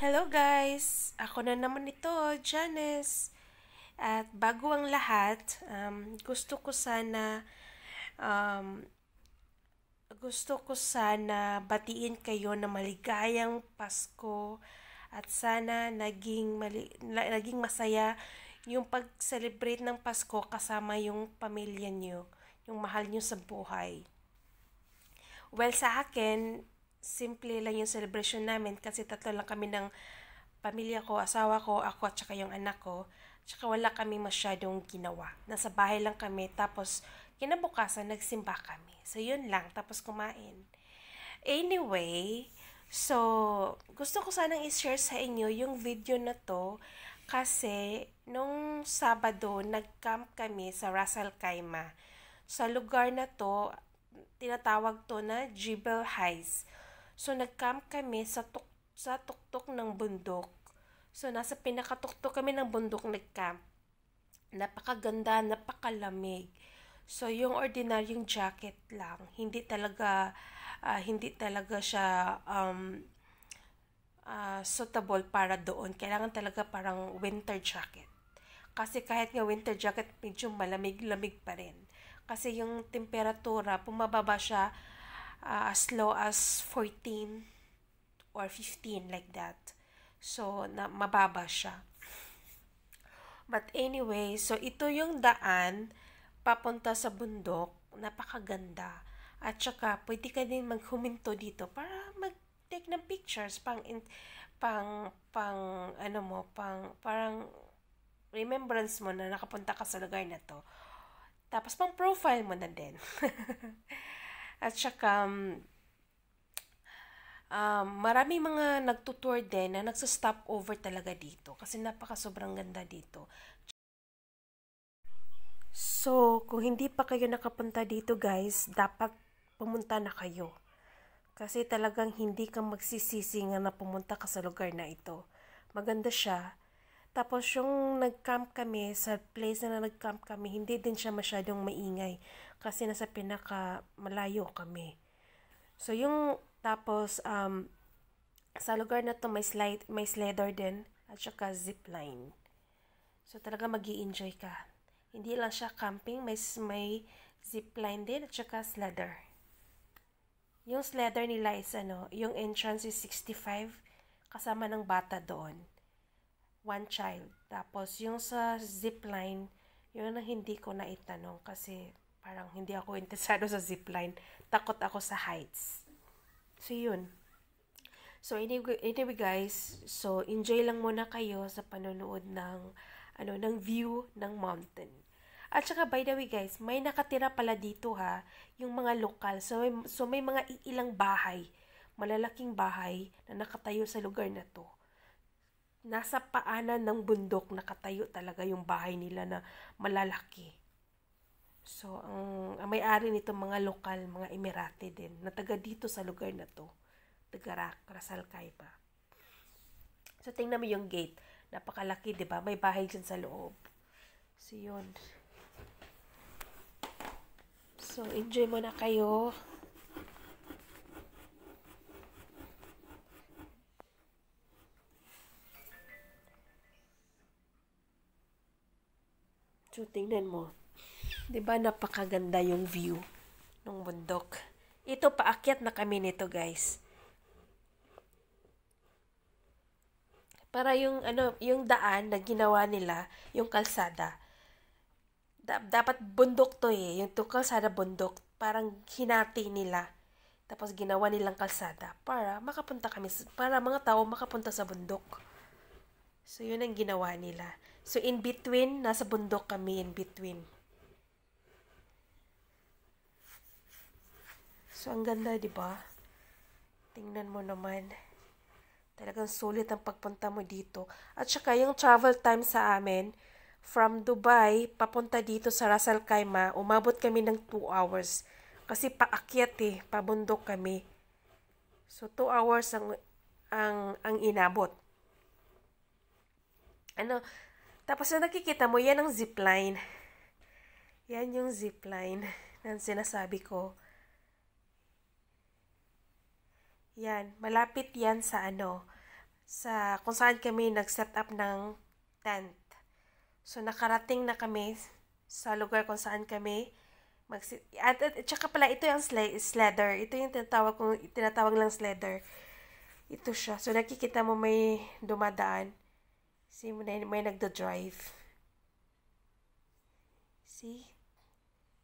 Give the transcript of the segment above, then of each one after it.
Hello guys! Ako na naman ito, Janice. At bago ang lahat, gusto ko sana um, batiin kayo na maligayang Pasko at sana naging masaya yung pag-celebrate ng Pasko kasama yung pamilya niyo, yung mahal niyo sa buhay. Well, sa akin, simple lang yung celebration namin kasi tatlo lang kami ng pamilya ko, asawa ko, ako at saka yung anak ko. Tsaka wala kami masyadong ginawa. Nasa bahay lang kami, tapos kinabukasan nagsimba kami. So yun lang, tapos kumain. Anyway, so gusto ko sanang i-share sa inyo yung video na to kasi nung Sabado nag-camp kami sa Ras Al Khaimah. Sa lugar na to, tinatawag to na Jebel Heights. So nag-camp kami sa tuktok ng bundok. So nasa pinakatuktok kami ng bundok nag-camp. Napakaganda, napakalamig. So yung ordinaryong jacket lang, hindi talaga siya suitable para doon. Kailangan talaga parang winter jacket. Kasi kahit nga winter jacket, medyo malamig-lamig pa rin. Kasi yung temperatura, pumababa siya as low as 14 or 15 like that. So, mababa siya. But anyway, so ito yung daan papunta sa bundok. Napakaganda. At saka, pwede ka din maghuminto dito para mag-take ng pictures parang remembrance mo na nakapunta ka sa lugar na to. Tapos, pang profile mo na din. At saka, maraming mga nagtutour din na nagsa-stop over talaga dito kasi sobrang ganda dito. So, kung hindi pa kayo nakapunta dito guys, dapat pumunta na kayo. Kasi talagang hindi ka magsisisi nga na pumunta ka sa lugar na ito. Maganda siya. Tapos yung nag-camp kami, sa place na nag-camp kami, hindi din siya masyadong maingay kasi nasa pinaka malayo kami. So tapos sa lugar na to may slider din at saka zipline. So talaga magi-enjoy ka. Hindi lang siya camping, may zipline din at saka slider. Yung slider nila is yung entrance is 65 kasama ng bata doon. One child. Tapos, yung sa zipline, yun ang hindi ko naitanong kasi parang hindi ako interesado sa zipline. Takot ako sa heights. So, yun. So, anyway guys, so enjoy lang muna kayo sa panonood ng view ng mountain. At saka, by the way guys, may nakatira pala dito yung mga lokal. So may mga ilang bahay, malalaking bahay na nakatayo sa lugar na to. Nasa paanan ng bundok nakatayo talaga yung bahay nila na malalaki. So, ang may-ari nito mga lokal, mga Emirati din, na taga dito sa lugar na to. Taga Ras Al Khaimah. So, tingnan mo yung gate. Napakalaki, di ba? May bahay dyan sa loob. So, yun. So, enjoy mo na kayo. So, tingnan mo. Diba napakaganda yung view ng bundok. Ito, paakyat na kami nito, guys. Para yung daan na ginawa nila, yung kalsada. Dapat bundok to yung kalsada bundok. Parang hinati nila. Tapos ginawa nilang kalsada para para mga tao makapunta sa bundok. So, yun ang ginawa nila. So, in between, nasa bundok kami in between. So, ang ganda, di ba? Tingnan mo naman. Talagang sulit ang pagpunta mo dito. At saka, yung travel time sa amin, from Dubai, papunta dito sa Ras Al Khaimah, umabot kami ng 2 hours. Kasi paakyat pabundok kami. So, 2 hours ang inabot. Tapos na nakikita mo, yan ang zipline. Yan yung zipline na sinasabi ko. Yan, malapit yan sa kung saan kami nag-set up ng tent. So nakarating na kami sa lugar kung saan kami at tsaka pala ito yung slider. Ito yung tinatawag lang slider. Ito siya. So nakikita mo may dumadaan. See, may nagda-drive. See?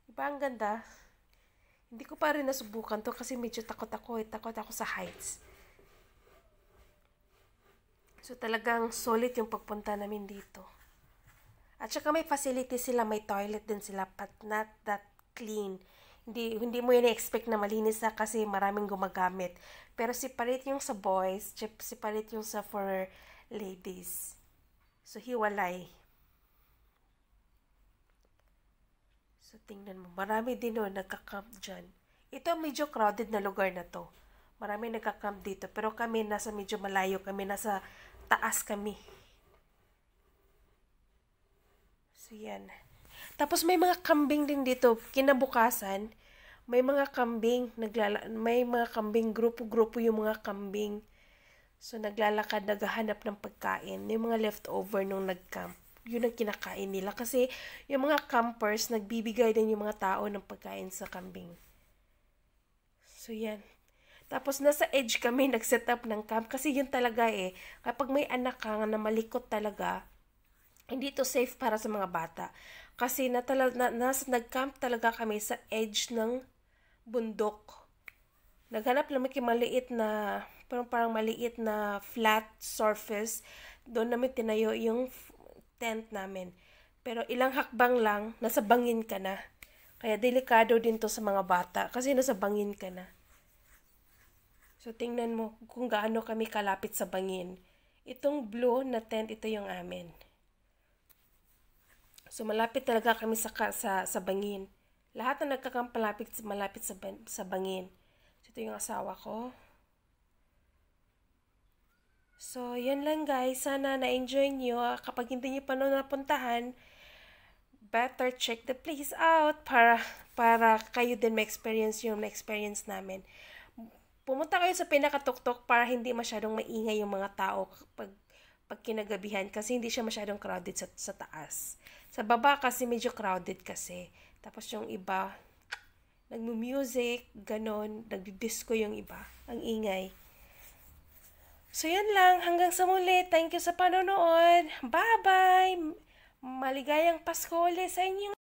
Diba ang ganda? Hindi ko pa rin nasubukan to kasi medyo takot ako. Takot ako sa heights. So talagang solid yung pagpunta namin dito. At saka may facility sila, may toilet din sila, but not that clean. Hindi mo yun expect na malinis na kasi maraming gumagamit. Pero separate yung sa boys, separate yung sa for ladies. So hiwalay. So tingnan mo, marami din nagka-camp dyan. Ito medyo crowded na lugar na to. Marami nagka-camp dito, pero kami nasa medyo malayo, kami nasa taas kami. So yan. Tapos may mga kambing din dito. Kinabukasan, may mga kambing, grupo-grupo yung mga kambing. So naglalakad, naghahanap ng pagkain. Yung mga leftover nung nag-camp, yun ang kinakain nila. Kasi yung mga campers, nagbibigay din yung mga tao ng pagkain sa kambing. So yan. Tapos nasa edge kami nag-set up ng camp. Kasi yun talaga kapag may anak ka na malikot talaga, hindi to safe para sa mga bata. Kasi nag-camp talaga kami sa edge ng bundok. Naghanap lang kami maliit na, parang maliit na flat surface. Doon namin tinayo yung tent namin. Pero ilang hakbang lang, nasa bangin ka na. Kaya delikado din to sa mga bata kasi nasa bangin ka na. So tingnan mo kung gaano kami kalapit sa bangin. Itong blue na tent, ito yung amin. So malapit talaga kami sa bangin. Lahat na nagkakamp malapit sa bangin. So ito yung asawa ko. So yan lang guys, sana na-enjoy nyo. Kapag hindi nyo pa napuntahan, better check the place out para kayo din ma-experience yung na-experience namin. Pumunta kayo sa pinakatuktok para hindi masyadong maingay yung mga tao pag kinagabihan kasi hindi siya masyadong crowded sa taas. Sa baba kasi medyo crowded kasi. Tapos yung iba, nagmu-music, ganon, nagdi-disco yung iba. Ang ingay. So yan lang, hanggang sa muli. Thank you sa panonood. Bye-bye! Maligayang Pasko ulit sa inyo.